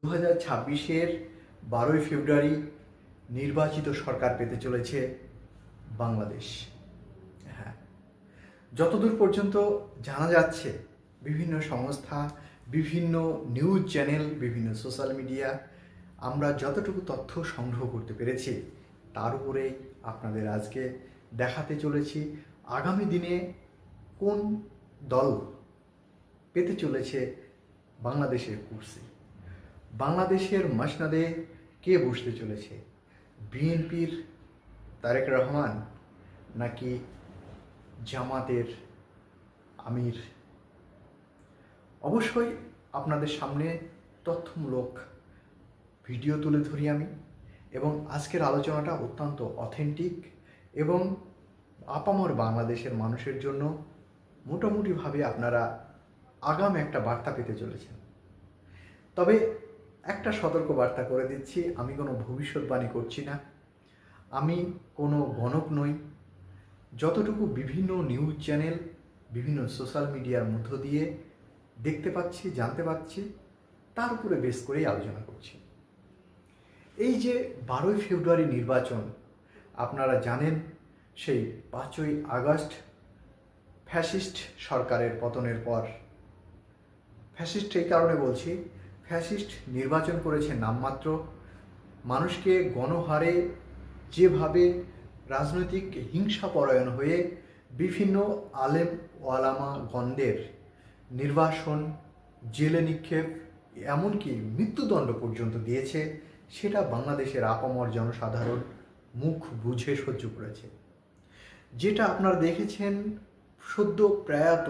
2026-এর 12ই ফেব্রুয়ারি নির্বাচিত সরকার পেতে চলেছে বাংলাদেশ। হ্যাঁ, যতদূর পর্যন্ত জানা যাচ্ছে বিভিন্ন সংস্থা, বিভিন্ন নিউজ চ্যানেল, বিভিন্ন সোশ্যাল মিডিয়া আমরা যতটুকু তথ্য সংগ্রহ করতে পেরেছি তার উপরে আপনাদের আজকে দেখাতে চলেছি আগামী দিনে কোন দল পেতে চলেছে বাংলাদেশের কুর্সি। বাংলাদেশের মসনদে কে বসতে চলেছে? বিএনপির তারেক রহমান নাকি জামাতের আমির? অবশ্যই আপনাদের সামনে তথ্যমূলক ভিডিও তুলে ধরি আমি, এবং আজকের আলোচনাটা অত্যন্ত অথেন্টিক এবং আপামর বাংলাদেশের মানুষের জন্য মোটামুটিভাবে আপনারা আগাম একটা বার্তা পেতে চলেছেন। তবে একটা সতর্ক বার্তা করে দিচ্ছি, আমি কোনো ভবিষ্যৎবাণী করছি না, আমি কোনো গণক নই। যতটুকু বিভিন্ন নিউজ চ্যানেল, বিভিন্ন সোশ্যাল মিডিয়ার মধ্য দিয়ে দেখতে পাচ্ছি, জানতে পাচ্ছি, তার উপরে বেস করেই আলোচনা করছি। এই যে 12ই ফেব্রুয়ারি নির্বাচন, আপনারা জানেন সেই 5ই আগস্ট ফ্যাসিস্ট সরকারের পতনের পর, ফ্যাসিস্ট এই কারণে বলছি, ফ্যাসিস্ট নির্বাচন করেছে নামমাত্র, মানুষকে গণহারে যেভাবে রাজনৈতিক হিংসাপরায়ণ হয়ে বিভিন্ন আলেম ওয়ালামাগণদের নির্বাসন, জেলে নিক্ষেপ, এমনকি মৃত্যুদণ্ড পর্যন্ত দিয়েছে, সেটা বাংলাদেশের আপামর জনসাধারণ মুখ বুঝে সহ্য করেছে। যেটা আপনারা দেখেছেন, সদ্য প্রয়াত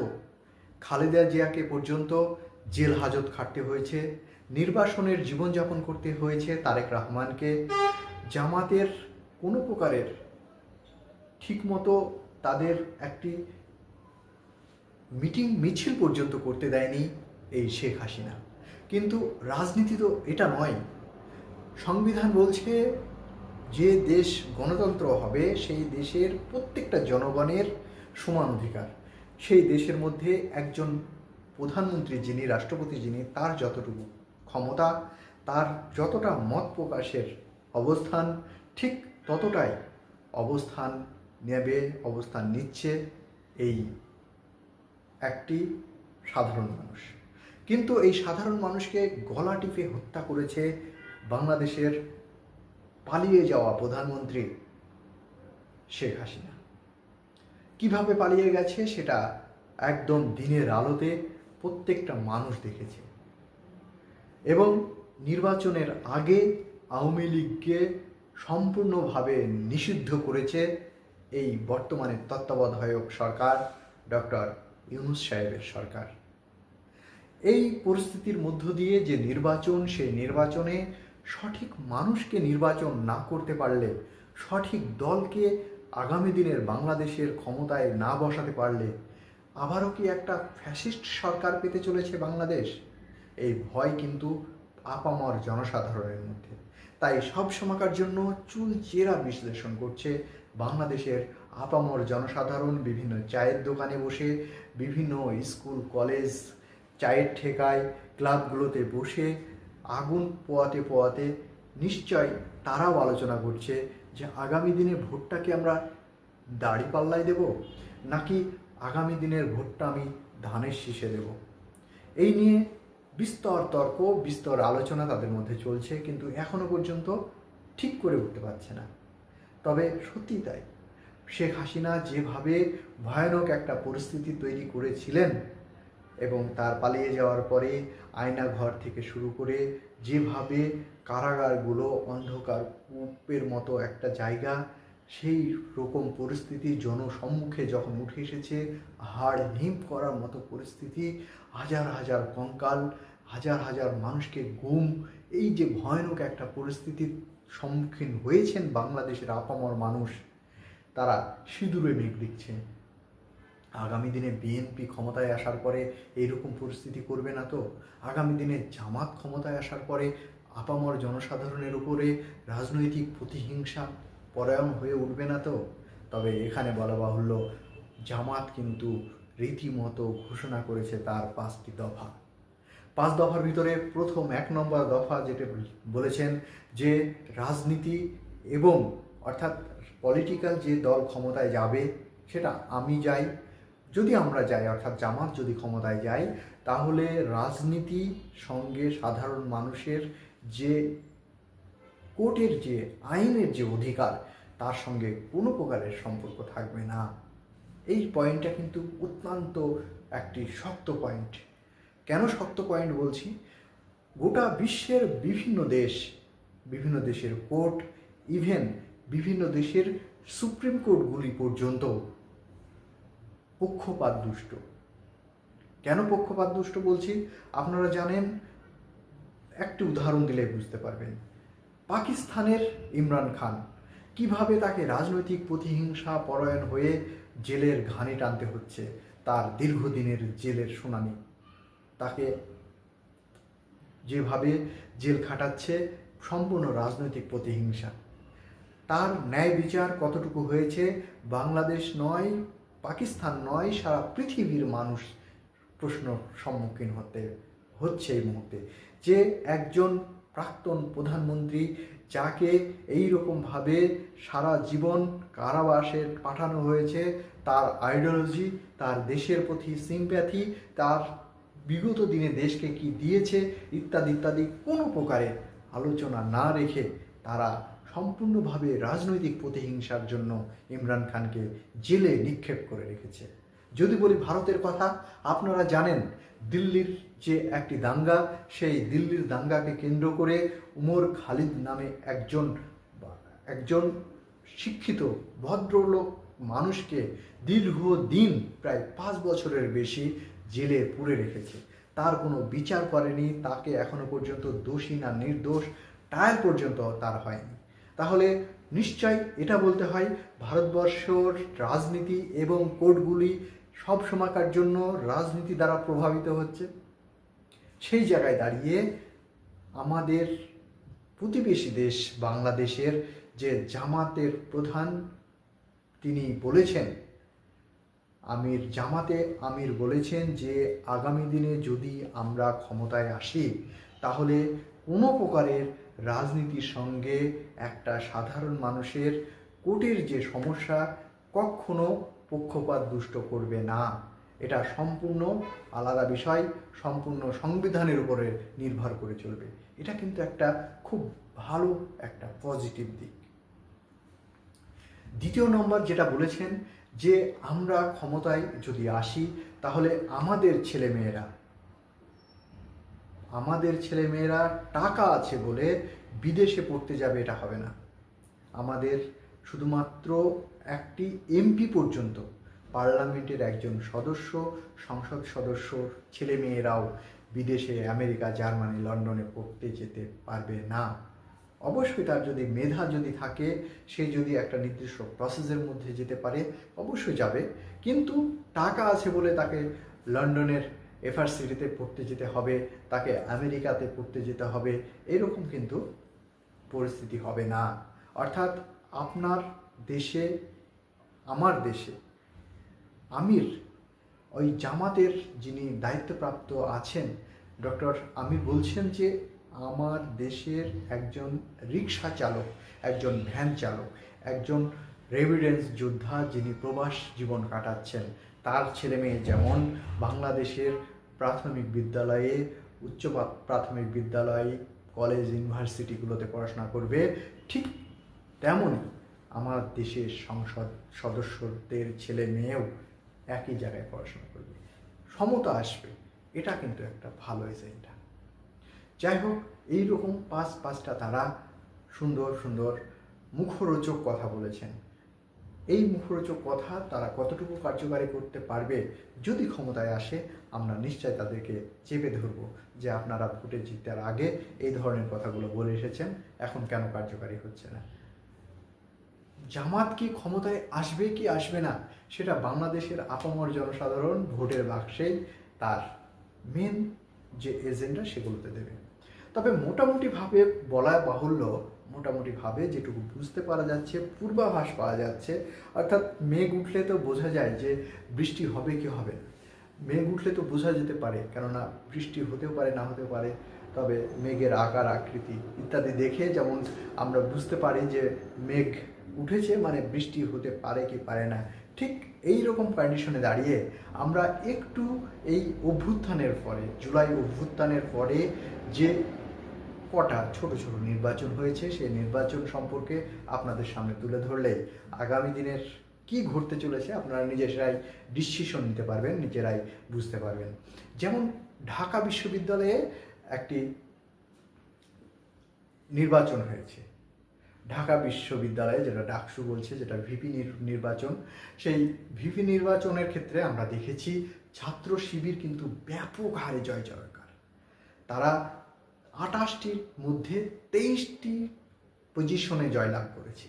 খালেদা জিয়াকে পর্যন্ত জেল হাজত খাটতে হয়েছে, নির্বাসনের জীবনযাপন করতে হয়েছে তারেক রহমানকে, জামাতের কোনো প্রকারের ঠিকমতো তাদের একটি মিছিল পর্যন্ত করতে দেয়নি এই শেখ হাসিনা। কিন্তু রাজনীতি তো এটা নয়। সংবিধান বলছে যে দেশ গণতন্ত্র হবে সেই দেশের প্রত্যেকটা জনগণের সমান অধিকার। সেই দেশের মধ্যে একজন প্রধানমন্ত্রী যিনি, রাষ্ট্রপতি যিনি, তার যতটুকু ক্ষমতা, তার যতটা মত প্রকাশের অবস্থান, ঠিক ততটাই অবস্থান নেবে, অবস্থান নিচ্ছে এই একটি সাধারণ মানুষ। কিন্তু এই সাধারণ মানুষকে গলা টিপে হত্যা করেছে বাংলাদেশের পালিয়ে যাওয়া প্রধানমন্ত্রী শেখ হাসিনা। কিভাবে পালিয়ে গেছে সেটা একদম দিনের আলোতে প্রত্যেকটা মানুষ দেখেছে। এবং নির্বাচনের আগে আওয়ামী লীগকে সম্পূর্ণভাবে নিষিদ্ধ করেছে এই বর্তমানে তত্ত্বাবধায়ক সরকার, ডক্টর ইউনূস সাহেবের সরকার। এই পরিস্থিতির মধ্য দিয়ে যে নির্বাচন, সেই নির্বাচনে সঠিক মানুষকে নির্বাচন না করতে পারলে, সঠিক দলকে আগামী দিনের বাংলাদেশের ক্ষমতায় না বসাতে পারলে আবারও কি একটা ফ্যাসিস্ট সরকার পেতে চলেছে বাংলাদেশ? এই ভয় কিন্তু আপামর জনসাধারণের মধ্যে। তাই সব সময়কার জন্য চুলচেরা বিশ্লেষণ করছে বাংলাদেশের আপামর জনসাধারণ। বিভিন্ন চায়ের দোকানে বসে, বিভিন্ন স্কুল কলেজ, চায়ের ঠেকায়, ক্লাবগুলোতে বসে আগুন পোয়াতে পোয়াতে নিশ্চয় তারাও আলোচনা করছে যে আগামী দিনে ভোটটাকে আমরা দাঁড়িপাল্লায় দেব, নাকি আগামী দিনের ভোটটা আমি ধানের শীষে দেব। এই নিয়ে বিস্তর তর্ক, বিস্তর আলোচনা তাদের মধ্যে চলছে, কিন্তু এখনো পর্যন্ত ঠিক করে উঠতে পারছে না। তবে সত্যি তাই, শেখ হাসিনা যেভাবে ভয়ানক একটা পরিস্থিতি তৈরি করেছিলেন এবং তার পালিয়ে যাওয়ার পরে আয়নাঘর থেকে শুরু করে যেভাবে কারাগারগুলো অন্ধকার কূপের মতো একটা জায়গা, সেই রকম পরিস্থিতি জনসম্মুখে যখন উঠে এসেছে, হাড় হিম করার মতো পরিস্থিতি, হাজার হাজার কঙ্কাল, হাজার হাজার মানুষকে গুম, এই যে ভয়ানক একটা পরিস্থিতির সম্মুখীন হয়েছেন বাংলাদেশের আপামর মানুষ, তারা সিঁদুরে মেঘ দেখছে। আগামী দিনে বিএনপি ক্ষমতায় আসার পরে এইরকম পরিস্থিতি করবে না তো? আগামী দিনে জামাত ক্ষমতায় আসার পরে আপামর জনসাধারণের উপরে রাজনৈতিক প্রতিহিংসা পরায়ণ হয়ে উঠবে না তো? তবে এখানে বলা বাহুল্য, জামাত কিন্তু রীতিমতো ঘোষণা করেছে তার 5টি দফা। 5 দফার ভিতরে প্রথম 1 নম্বর দফা যেটা বলেছেন যে রাজনীতি এবং অর্থাৎ পলিটিক্যাল যে দল ক্ষমতায় যাবে সেটা আমি যাই, যদি আমরা যাই অর্থাৎ জামাত যদি ক্ষমতায় যায়, তাহলে রাজনীতি সঙ্গে সাধারণ মানুষের যে কোর্টের যে আইনের যে অধিকার তার সঙ্গে কোনো প্রকারের সম্পর্ক থাকবে না। এই পয়েন্টটা কিন্তু অত্যন্ত একটি শক্ত পয়েন্ট। কেন শক্ত পয়েন্ট বলছি? গোটা বিশ্বের বিভিন্ন দেশের কোর্ট, ইভেন বিভিন্ন দেশের সুপ্রিম কোর্টগুলি পর্যন্ত পক্ষপাত দুষ্ট। কেন পক্ষপাত দুষ্ট বলছি আপনারা জানেন, একটি উদাহরণ দিলে বুঝতে পারবেন। পাকিস্তানের ইমরান খান কিভাবে তাকে রাজনৈতিক প্রতিহিংসা পরায়ণ হয়ে জেলের ঘানি টানতে হচ্ছে, তার দীর্ঘদিনের জেলের শুনানি, তাকে যেভাবে জেল খাটাচ্ছে সম্পূর্ণ রাজনৈতিক প্রতিহিংসা। তার ন্যায় বিচার কতটুকু হয়েছে বাংলাদেশ নয়, পাকিস্তান নয়, সারা পৃথিবীর মানুষ প্রশ্ন সম্মুখীন হচ্ছে এই মুহূর্তে, যে একজন প্রাক্তন প্রধানমন্ত্রী যাকে এই রকমভাবে সারা জীবন কারাবাসে পাঠানো হয়েছে, তার আইডিওলজি, তার দেশের প্রতি সিম্প্যাথি, তার বিগত দিনে দেশকে কি দিয়েছে ইত্যাদি ইত্যাদি কোনো প্রকারের আলোচনা না রেখে তারা সম্পূর্ণভাবে রাজনৈতিক প্রতিহিংসার জন্য ইমরান খানকে জেলে নিক্ষেপ করে রেখেছে। যদি বলি ভারতের কথা, আপনারা জানেন দিল্লির যে একটি দাঙ্গা, সেই দিল্লির দাঙ্গাকে কেন্দ্র করে উমর খালিদ নামে একজন শিক্ষিত ভদ্রলোক মানুষকে দীর্ঘদিন প্রায় 5 বছরের বেশি জেলে পুরে রেখেছে। তার কোনো বিচার করেনি, তাকে এখনো পর্যন্ত দোষী না নির্দোষ ট্রায়াল পর্যন্ত তার হয়নি। তাহলে নিশ্চয় এটা বলতে হয় ভারতবর্ষের রাজনীতি এবং কোর্টগুলি সব সময়কার জন্য রাজনীতি দ্বারা প্রভাবিত হচ্ছে। সেই জায়গায় দাঁড়িয়ে আমাদের প্রতিবেশী দেশ বাংলাদেশের যে জামাতের প্রধান, তিনি বলেছেন, জামাতে আমির বলেছেন যে আগামী দিনে যদি আমরা ক্ষমতায় আসি তাহলে কোনো প্রকারের রাজনীতির সঙ্গে একটা সাধারণ মানুষের কোর্টের যে সমস্যা কখনো পক্ষপাত দুষ্ট করবে না। এটা সম্পূর্ণ আলাদা বিষয়, সম্পূর্ণ সংবিধানের উপরে নির্ভর করে চলবে। এটা কিন্তু একটা খুব ভালো একটা পজিটিভ দিক। দ্বিতীয় নম্বর যেটা বলেছেন যে আমরা ক্ষমতায় যদি আসি তাহলে আমাদের ছেলেমেয়েরা টাকা আছে বলে বিদেশে পড়তে যাবে, এটা হবে না। আমাদের শুধুমাত্র একটি এমপি পর্যন্ত, পার্লামেন্টের একজন সদস্য, সংসদ সদস্য ছেলেমেয়েরাও বিদেশে আমেরিকা, জার্মানি, লন্ডনে পড়তে যেতে পারবে না। অবশ্যই তার যদি মেধা যদি থাকে, সে যদি একটা নির্দিষ্ট প্রসেসের মধ্যে যেতে পারে অবশ্যই যাবে, কিন্তু টাকা আছে বলে তাকে লন্ডনের এফআরসিটিতে পড়তে যেতে হবে, তাকে আমেরিকাতে পড়তে যেতে হবে, এরকম কিন্তু পরিস্থিতি হবে না। অর্থাৎ আপনার দেশে, আমার দেশে আমির, ওই জামাতের যিনি দায়িত্বপ্রাপ্ত আছেন ডক্টর আমির বলছেন যে আমার দেশের একজন রিক্সা চালক, একজন ভ্যান চালক, একজন রেভিডেন্স যোদ্ধা যিনি প্রবাস জীবন কাটাচ্ছেন, তার ছেলে মেয়ে যেমন বাংলাদেশের প্রাথমিক বিদ্যালয়ে, উচ্চ প্রাথমিক বিদ্যালয়, কলেজ, ইউনিভার্সিটিগুলোতে পড়াশোনা করবে, ঠিক তেমনই আমার দেশের সংসদ সদস্যদের ছেলে মেয়েও একই জায়গায় পড়াশোনা করবে, সমতা আসবে। এটা কিন্তু একটা ভালো এজেন্ডা। যাই হোক, এইরকম পাঁচটা তারা সুন্দর সুন্দর মুখরোচক কথা বলেছেন। এই মুখরোচক কথা তারা কতটুকু কার্যকারী করতে পারবে যদি ক্ষমতায় আসে, আমরা নিশ্চয় তাদেরকে চেপে ধরব যে আপনারা ভোটে জিতার আগে এই ধরনের কথাগুলো বলে এসেছেন, এখন কেন কার্যকারী হচ্ছে না। জামাত কি ক্ষমতায় আসবে কি আসবে না সেটা বাংলাদেশের আপামর জনসাধারণ ভোটের বাক্সেই তার মেন যে এজেন্ডা সেগুলোতে দেবে। তবে মোটামুটিভাবে বলা বাহুল্য, মোটামুটিভাবে যেটুকু বুঝতে পারা যাচ্ছে, পূর্বাভাস পাওয়া যাচ্ছে, অর্থাৎ মেঘ উঠলে তো বোঝা যায় যে বৃষ্টি হবে কি হবে না। মেঘ উঠলে তো বোঝা যেতে পারে, কেননা বৃষ্টি হতেও পারে না হতেও পারে, তবে মেঘের আকার আকৃতি ইত্যাদি দেখে যেমন আমরা বুঝতে পারি যে মেঘ উঠেছে মানে বৃষ্টি হতে পারে কি পারে না, ঠিক এই রকম কন্ডিশনে দাঁড়িয়ে আমরা একটু এই অভ্যুত্থানের পরে, জুলাই অভ্যুত্থানের পরে যে কটা ছোট ছোট নির্বাচন হয়েছে সেই নির্বাচন সম্পর্কে আপনাদের সামনে তুলে ধরলে আগামী দিনের কি ঘটতে চলেছে আপনারা নিজেরাই ডিসিশন নিতে পারবেন, নিজেরাই বুঝতে পারবেন। যেমন ঢাকা বিশ্ববিদ্যালয়ে একটি নির্বাচন হয়েছে, ঢাকা বিশ্ববিদ্যালয়ে যেটা ডাকসু বলছে, যেটা ভিপি নির্বাচন, সেই ভিপি নির্বাচনের ক্ষেত্রে আমরা দেখেছি ছাত্র শিবির কিন্তু ব্যাপক হারে জয় জয়কার। তারা 28টির মধ্যে 23টি পজিশনে জয়লাভ করেছে।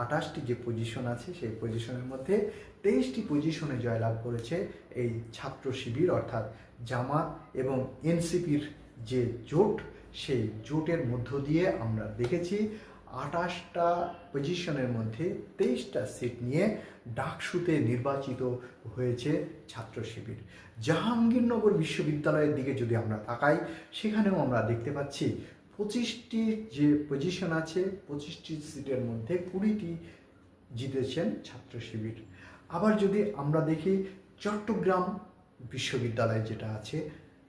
28টি যে পজিশন আছে সেই পজিশনের মধ্যে 23টি পজিশনে জয়লাভ করেছে এই ছাত্র শিবির, অর্থাৎ জামাত এবং এনসিপির যে জোট, সেই জোটের মধ্য দিয়ে আমরা দেখেছি 28টা পজিশনের মধ্যে 23টা সিট নিয়ে ডাকসুতে নির্বাচিত হয়েছে ছাত্র শিবির। জাহাঙ্গীরনগর বিশ্ববিদ্যালয়ের দিকে যদি আমরা তাকাই, সেখানেও আমরা দেখতে পাচ্ছি 25টি যে পজিশন আছে, 25টি সিটের মধ্যে 20টি জিতেছেন ছাত্র শিবির। আবার যদি আমরা দেখি চট্টগ্রাম বিশ্ববিদ্যালয় যেটা আছে,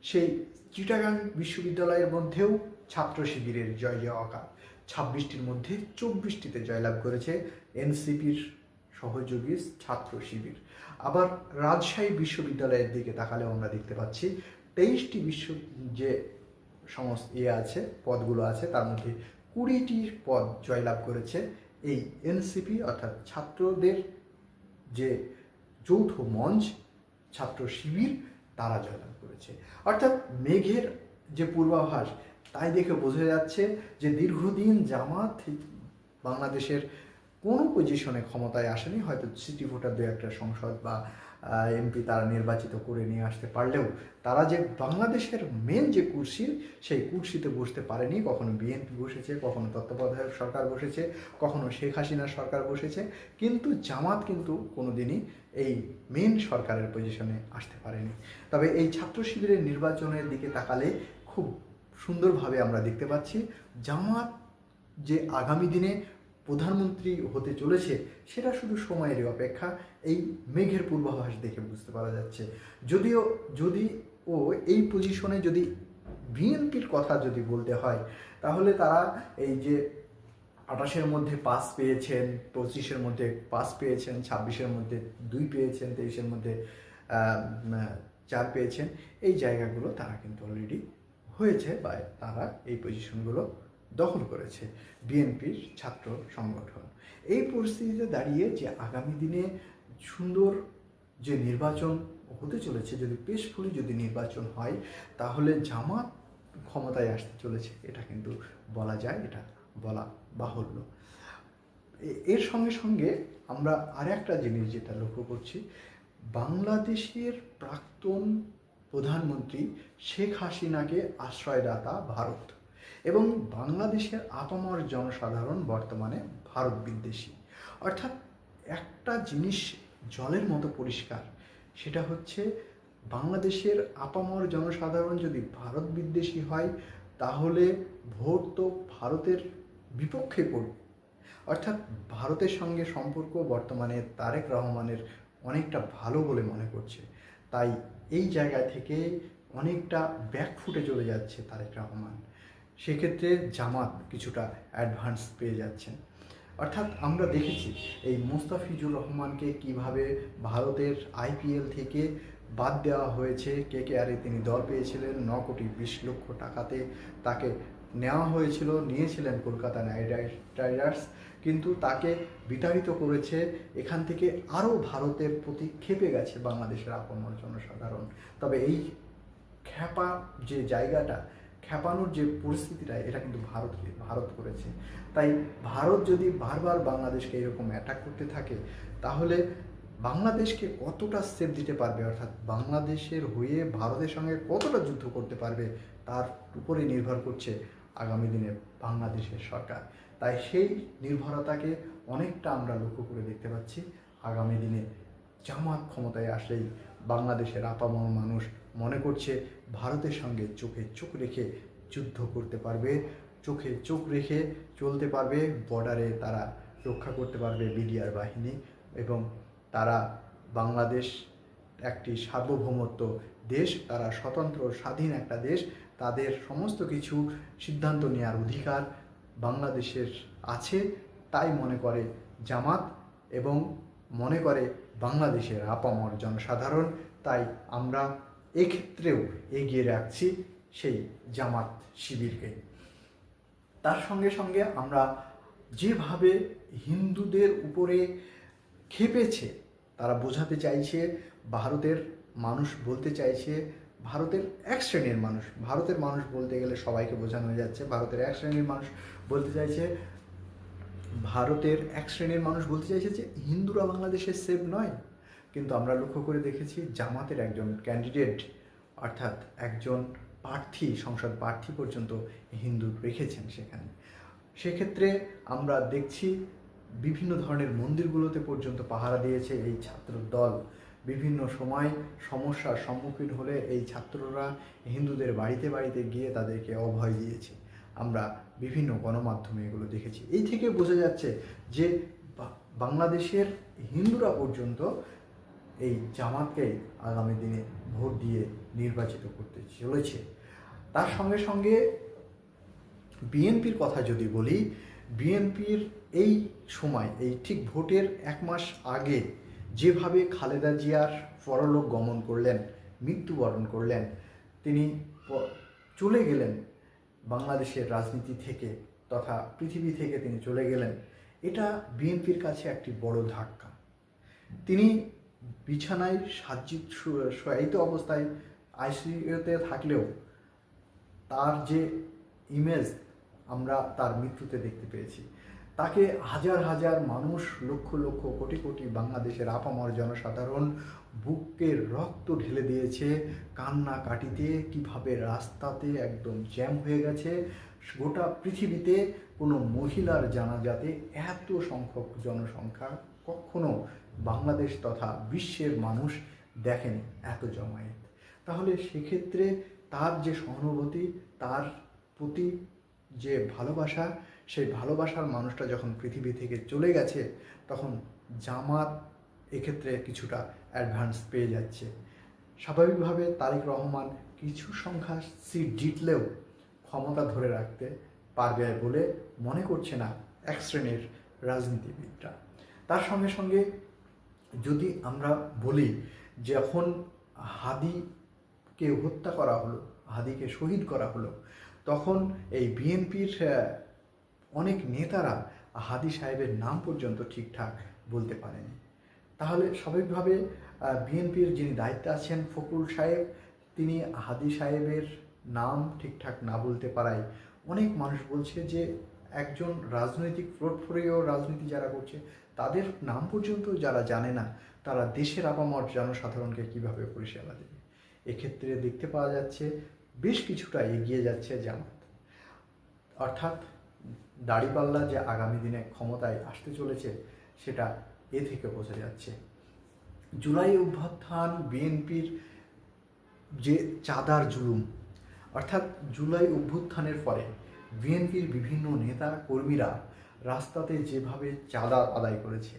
সেই চিটাগাং বিশ্ববিদ্যালয়ের মধ্যেও ছাত্র শিবিরের জয় জয়কার। 26টির মধ্যে 24টিতে জয়লাভ করেছে এনসিপির সহযোগী ছাত্র শিবির। আবার রাজশাহী বিশ্ববিদ্যালয়ের দিকে তাকালেও আমরা দেখতে পাচ্ছি 23টি যে সমস্ত আছে পদগুলো আছে, তার মধ্যে 20টি পদ জয়লাভ করেছে এই এনসিপি, অর্থাৎ ছাত্রদের যে যৌথ মঞ্চ ছাত্র শিবির, তারা জয়লাভ করেছে। অর্থাৎ মেঘের যে পূর্বাভাস, তাই দেখে বোঝা যাচ্ছে যে দীর্ঘদিন জামাত বাংলাদেশের কোনো পজিশনে ক্ষমতায় আসেনি, হয়তো সিটি ভোটার দু একটা সংসদ বা এমপি তারা নির্বাচিত করে নিয়ে আসতে পারলেও তারা যে বাংলাদেশের মেন যে কুর্সি, সেই কুর্সিতে বসতে পারেনি। কখনো বিএনপি বসেছে, কখনো তত্ত্বাবধায়ক সরকার বসেছে, কখনো শেখ হাসিনার সরকার বসেছে, কিন্তু জামাত কিন্তু কোনোদিনই এই মেন সরকারের পজিশনে আসতে পারেনি। তবে এই ছাত্র শিবিরের নির্বাচনের দিকে তাকালে খুব সুন্দরভাবে আমরা দেখতে পাচ্ছি জামাত যে আগামী দিনে প্রধানমন্ত্রী হতে চলেছে সেটা শুধু সময়েরই অপেক্ষা, এই মেঘের পূর্বাভাস দেখে বুঝতে পারা যাচ্ছে। যদি এই পজিশনে যদি বিএনপির কথা যদি বলতে হয়, তাহলে তারা এই যে 28-এর মধ্যে 5 পেয়েছেন, 25-এর মধ্যে 5 পেয়েছেন, 26-এর মধ্যে 2 পেয়েছেন, 23-এর মধ্যে 4 পেয়েছেন, এই জায়গাগুলো তারা কিন্তু অলরেডি হয়েছে বা তারা এই পজিশনগুলো দখল করেছে বিএনপির ছাত্র সংগঠন। এই পরিস্থিতিতে দাঁড়িয়ে যে আগামী দিনে সুন্দর যে নির্বাচন হতে চলেছে, যদি পেশফুলি যদি নির্বাচন হয়, তাহলে জামাত ক্ষমতায় আসতে চলেছে, এটা কিন্তু বলা যায়, এটা বলা বাহুল্য। এর সঙ্গে সঙ্গে আমরা আর একটা জিনিস যেটা লক্ষ্য করছি, বাংলাদেশের প্রাক্তন প্রধানমন্ত্রী শেখ হাসিনাকে আশ্রয়দাতা ভারত, এবং বাংলাদেশের আপামর জনসাধারণ বর্তমানে ভারত বিদ্বেষী। অর্থাৎ একটা জিনিস জলের মতো পরিষ্কার, সেটা হচ্ছে বাংলাদেশের আপামর জনসাধারণ যদি ভারত বিদ্বেষী হয়, তাহলে ভোট তো ভারতের বিপক্ষে পড়বে। অর্থাৎ ভারতের সঙ্গে সম্পর্ক বর্তমানে তারেক রহমানের অনেকটা ভালো বলে মনে করছে, তাই এই জায়গা থেকে অনেকটা ব্যাকফুটে চলে যাচ্ছে তারেক রহমান। সেক্ষেত্রে জামাত কিছুটা অ্যাডভান্স পেয়ে যাচ্ছেন। অর্থাৎ আমরা দেখেছি এই মুস্তাফিজুর রহমানকে কিভাবে ভারতের আইপিএল থেকে বাদ দেওয়া হয়েছে। কেকেআরে তিনি দল পেয়েছিলেন 9 কোটি 20 লক্ষ টাকাতে, তাকে নেওয়া হয়েছিল, নিয়েছিলেন কলকাতা নাইট রাইডার্স, কিন্তু তাকে বিতাড়িত করেছে। এখান থেকে আরও ভারতের প্রতি ক্ষেপে গেছে বাংলাদেশের আপামর জনসাধারণ। তবে এই খ্যাপা যে জায়গাটা, খ্যাপানোর যে পরিস্থিতিটা, এটা কিন্তু ভারত করেছে। তাই ভারত যদি বারবার বাংলাদেশকে এরকম অ্যাটাক করতে থাকে, তাহলে বাংলাদেশকে কতটা সেফ দিতে পারবে, অর্থাৎ বাংলাদেশের হয়ে ভারতের সঙ্গে কতটা যুদ্ধ করতে পারবে, তার উপরে নির্ভর করছে আগামী দিনে বাংলাদেশের সরকার। তাই সেই নির্ভরতাকে অনেকটা আমরা লক্ষ্য করে দেখতে পাচ্ছি আগামী দিনে জামাত ক্ষমতায় আসলেই বাংলাদেশের আপামর মানুষ মনে করছে ভারতের সঙ্গে চোখে চোখ রেখে যুদ্ধ করতে পারবে, চোখে চোখ রেখে চলতে পারবে, বর্ডারে তারা রক্ষা করতে পারবে বিডিআর বাহিনী, এবং তারা বাংলাদেশ একটি সার্বভৌমত্ব দেশ, তারা স্বতন্ত্র স্বাধীন একটা দেশ, তাদের সমস্ত কিছু সিদ্ধান্ত নেওয়ার অধিকার বাংলাদেশের আছে, তাই মনে করে জামাত এবং মনে করে বাংলাদেশের আপামর জনসাধারণ। তাই আমরা এক্ষেত্রেও এগিয়ে রাখছি সেই জামাত শিবিরকে। তার সঙ্গে সঙ্গে আমরা যেভাবে হিন্দুদের উপরে খেপেছে, তারা বোঝাতে চাইছে, ভারতের মানুষ বলতে চাইছে, ভারতের এক শ্রেণীর মানুষ, ভারতের মানুষ বলতে গেলে সবাইকে বোঝানো যাচ্ছে, ভারতের এক শ্রেণীর মানুষ বলতে চাইছে, ভারতের এক শ্রেণীর মানুষ বলতে চাইছে যে হিন্দুরা বাংলাদেশের সেফ নয়। কিন্তু আমরা লক্ষ্য করে দেখেছি জামাতের একজন ক্যান্ডিডেট, অর্থাৎ একজন প্রার্থী, সংসদ প্রার্থী পর্যন্ত হিন্দু রেখেছেন সেখানে। সেক্ষেত্রে আমরা দেখছি বিভিন্ন ধরনের মন্দিরগুলোতে পর্যন্ত পাহারা দিয়েছে এই ছাত্র দল। বিভিন্ন সময় সমস্যার সম্মুখীন হলে এই ছাত্ররা হিন্দুদের বাড়িতে বাড়িতে গিয়ে তাদেরকে অভয় দিয়েছে। আমরা বিভিন্ন গণমাধ্যমে এগুলো দেখেছি। এই থেকে বোঝা যাচ্ছে যে বাংলাদেশের হিন্দুরা পর্যন্ত এই জামাতকে আগামী দিনে ভোট দিয়ে নির্বাচিত করতে চলেছে। তার সঙ্গে সঙ্গে বিএনপির কথা যদি বলি, বিএনপির এই সময়, এই ঠিক ভোটের 1 মাস আগে যেভাবে খালেদা জিয়ার পরলোক গমন করলেন, মৃত্যুবরণ করলেন, তিনি চলে গেলেন বাংলাদেশের রাজনীতি থেকে তথা পৃথিবী থেকে তিনি চলে গেলেন, এটা বিএনপির কাছে একটি বড় ধাক্কা। তিনি বিছানায় শয়িত অবস্থায় আইসিইউতে থাকলেও তার যে ইমেজ আমরা তার মৃত্যুতে দেখতে পেয়েছি, তাকে হাজার হাজার মানুষ, লক্ষ লক্ষ কোটি কোটি বাংলাদেশের আপামর জনসাধারণ বুকের রক্ত ঢেলে দিয়েছে কান্না কাটিতে। কিভাবে রাস্তাতে একদম জ্যাম হয়ে গেছে, গোটা পৃথিবীতে কোনো মহিলার জানাজাতে এত সংখ্যক জনসংখ্যা কখনো বাংলাদেশ তথা বিশ্বের মানুষ দেখেনি, এত জমায়েত। তাহলে সেক্ষেত্রে তার যে সহানুভূতি, তার প্রতি যে ভালোবাসা, সেই ভালোবাসার মানুষটা যখন পৃথিবী থেকে চলে গেছে, তখন জামাত এক্ষেত্রে কিছুটা অ্যাডভান্স পেয়ে যাচ্ছে। স্বাভাবিকভাবে তারেক রহমান কিছু সংখ্যা সিট জিতলেও ক্ষমতা ধরে রাখতে পারবে বলে মনে করছে না এক শ্রেণীর রাজনীতিবিদরা। তার সঙ্গে সঙ্গে যদি আমরা বলি, যখন হাদিকে হত্যা করা হলো, হাদিকে শহীদ করা হলো, তখন এই বিএনপির অনেক নেতারা হাদি সাহেবের নাম পর্যন্ত ঠিকঠাক বলতে পারেনি। তাহলে স্বাভাবিকভাবে বিএনপির যিনি দায়িত্বে আছেন ফখরুল সাহেব, তিনি হাদি সাহেবের নাম ঠিকঠাক না বলতে পারায় অনেক মানুষ বলছে যে একজন রাজনৈতিক ফ্রটফরিয় রাজনীতি যারা করছে তাদের নাম পর্যন্ত যারা জানে না, তারা দেশের আপামর জনসাধারণকে কীভাবে পরিষেবা দেবে। এক্ষেত্রে দেখতে পাওয়া যাচ্ছে বেশ কিছুটা এগিয়ে যাচ্ছে জামাত, অর্থাৎ দাড়িপাল্লা যে আগামী দিনে ক্ষমতায় আসতে চলেছে সেটা এ থেকে বোঝা যাচ্ছে। জুলাই অভ্যুত্থান, বিএনপির যে চাঁদার জুলুম, অর্থাৎ জুলাই অভ্যুত্থানের পরে বিএনপির বিভিন্ন নেতা কর্মীরা রাস্তাতে যেভাবে চাঁদা আদায় করেছে,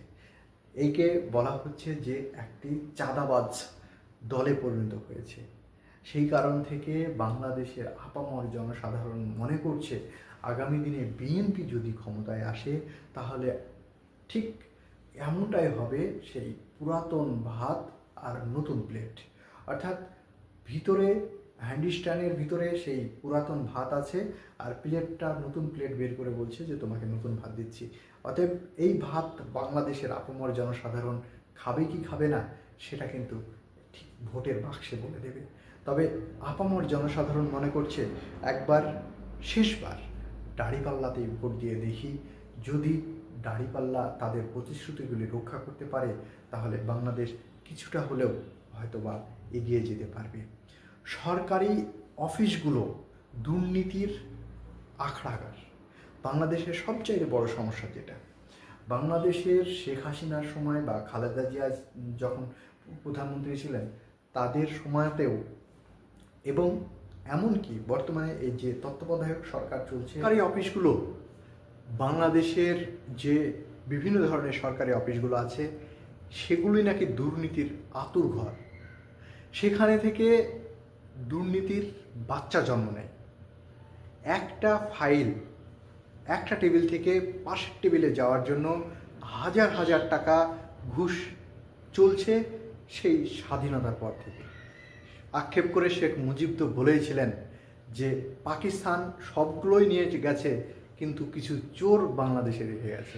এইকে বলা হচ্ছে যে একটি চাঁদাবাজ দলে পরিণত হয়েছে। সেই কারণ থেকে বাংলাদেশের আপামর জনসাধারণ মনে করছে আগামী দিনে বিএনপি যদি ক্ষমতায় আসে তাহলে ঠিক এমনটাই হবে, সেই পুরাতন ভাত আর নতুন প্লেট। অর্থাৎ ভিতরে হ্যান্ডিস্ট্যান্ডের ভিতরে সেই পুরাতন ভাত আছে আর প্লেটটা নতুন প্লেট বের করে বলছে যে তোমাকে নতুন ভাত দিচ্ছি। অতএব এই ভাত বাংলাদেশের আপামর জনসাধারণ খাবে কি খাবে না সেটা কিন্তু ঠিক ভোটের বাক্সে বলে দেবে। তবে আপামর জনসাধারণ মনে করছে একবার শেষবার দাড়িপাল্লাতেই ভোট দিয়ে দেখি, যদি দাড়িপাল্লা তাদের প্রতিশ্রুতিগুলি রক্ষা করতে পারে তাহলে বাংলাদেশ কিছুটা হলেও হয়তোবা এগিয়ে যেতে পারবে। সরকারি অফিসগুলো দুর্নীতির আখড়াগার। বাংলাদেশের সবচেয়ে বড় সমস্যা যেটা, বাংলাদেশের শেখ হাসিনার সময় বা খালেদা জিয়া যখন প্রধানমন্ত্রী ছিলেন তাদের সময়তেও, এবং এমনকি বর্তমানে এই যে তত্ত্বাবধায়ক সরকার চলছে, সরকারি অফিসগুলো, বাংলাদেশের যে বিভিন্ন ধরনের সরকারি অফিসগুলো আছে সেগুলি নাকি দুর্নীতির আঁতুড়ঘর। সেখানে থেকে দুর্নীতির বাচ্চা জন্ম নেয়। একটা ফাইল একটা টেবিল থেকে পাশের টেবিলে যাওয়ার জন্য হাজার হাজার টাকা ঘুষ চলছে সেই স্বাধীনতার পর থেকে। আক্ষেপ করে শেখ মুজিব তো বলেইছিলেন যে পাকিস্তান সবগুলোই নিয়ে গেছে, কিন্তু কিছু চোর বাংলাদেশে রেখে গেছে।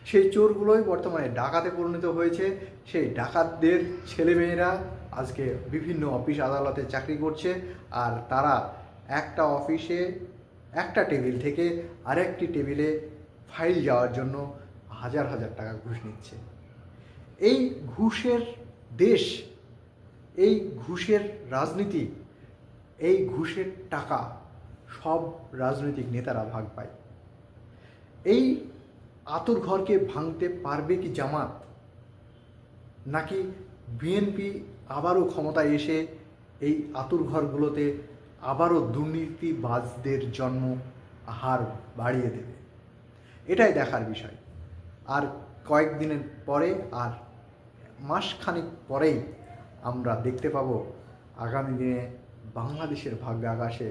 সেই চোরগুলোই বর্তমানে ডাকাতে পরিণত হয়েছে। সেই ডাকাতদের ছেলেমেয়েরা আজকে বিভিন্ন অফিস আদালতে চাকরি করছে, আর তারা একটা অফিসে একটা টেবিল থেকে আরেকটি টেবিলে ফাইল যাওয়ার জন্য হাজার হাজার টাকা ঘুষ নিচ্ছে। এই ঘুষের দেশ, এই ঘুষের রাজনীতি, এই ঘুষের টাকা সব রাজনৈতিক নেতারা ভাগ পায়। এই আঁতুড়ঘরকে ভাঙতে পারবে কি জামাত, নাকি বিএনপি আবারও ক্ষমতায় এসে এই আঁতুড়ঘরগুলোতে আবারও দুর্নীতিবাজদের জন্ম হার বাড়িয়ে দেবে? এটাই দেখার বিষয়। আর কয়েকদিনের পরে, আর মাসখানেক পরেই আমরা দেখতে পাব আগামী দিনে বাংলাদেশের ভাগ্য আকাশে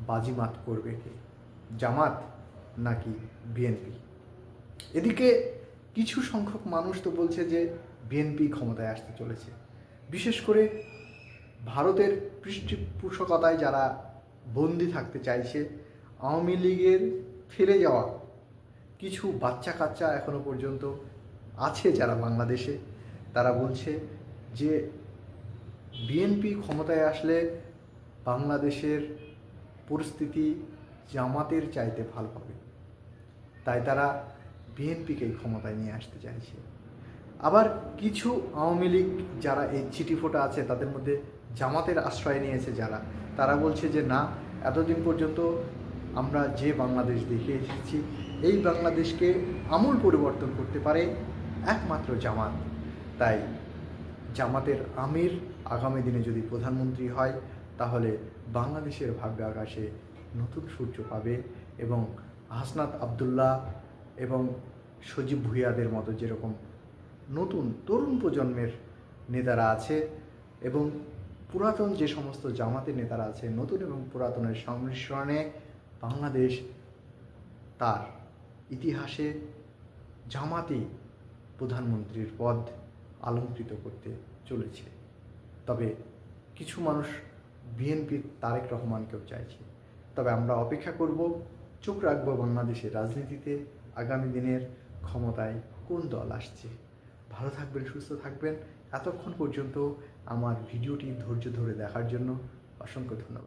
বাজিমাত করবে কে, জামাত নাকি বিএনপি। এদিকে কিছু সংখ্যক মানুষ তো বলছে যে বিএনপি ক্ষমতায় আসতে চলেছে। বিশেষ করে ভারতের পৃষ্ঠপোষকতায় যারা বন্দি থাকতে চাইছে, আওয়ামী লীগের ফিরে যাওয়া কিছু বাচ্চা কাচ্চা এখনো পর্যন্ত আছে যারা বাংলাদেশে, তারা বলছে যে বিএনপি ক্ষমতায় আসলে বাংলাদেশের পরিস্থিতি জামাতের চাইতে ভালো হবে, তাই তারা বিএনপিকেই ক্ষমতায় নিয়ে আসতে চাইছে। আবার কিছু আওয়ামী লীগ যারা এই চিঠিফোঁটা আছে তাদের মধ্যে জামাতের আশ্রয় নিয়েছে যারা, তারা বলছে যে না, এতদিন পর্যন্ত আমরা যে বাংলাদেশ দেখে এসেছি, এই বাংলাদেশকে আমূল পরিবর্তন করতে পারে একমাত্র জামাত। তাই জামাতের আমির আগামী দিনে যদি প্রধানমন্ত্রী হয়, তাহলে বাংলাদেশের ভাগ্য আকাশে নতুন সূর্য পাবে, এবং হাসনাত আবদুল্লাহ এবং সজীব ভুইয়াদের মতো যেরকম নতুন তরুণ প্রজন্মের নেতারা আছে, এবং পুরাতন যে সমস্ত জামাতের নেতারা আছে, নতুন এবং পুরাতনের সংমিশ্রণে বাংলাদেশ তার ইতিহাসে জামাতই প্রধানমন্ত্রীর পদ অলঙ্কৃত করতে চলেছে। তবে কিছু মানুষ বিএনপির তারেক রহমানকেও চাইছে। তবে আমরা অপেক্ষা করব, চোখ রাখবো বাংলাদেশের রাজনীতিতে আগামী দিনের ক্ষমতায় কোন দল আসছে। ভালো থাকবেন, সুস্থ থাকবেন। এতক্ষণ পর্যন্ত আমার ভিডিওটি ধৈর্য ধরে দেখার জন্য অসংখ্য ধন্যবাদ।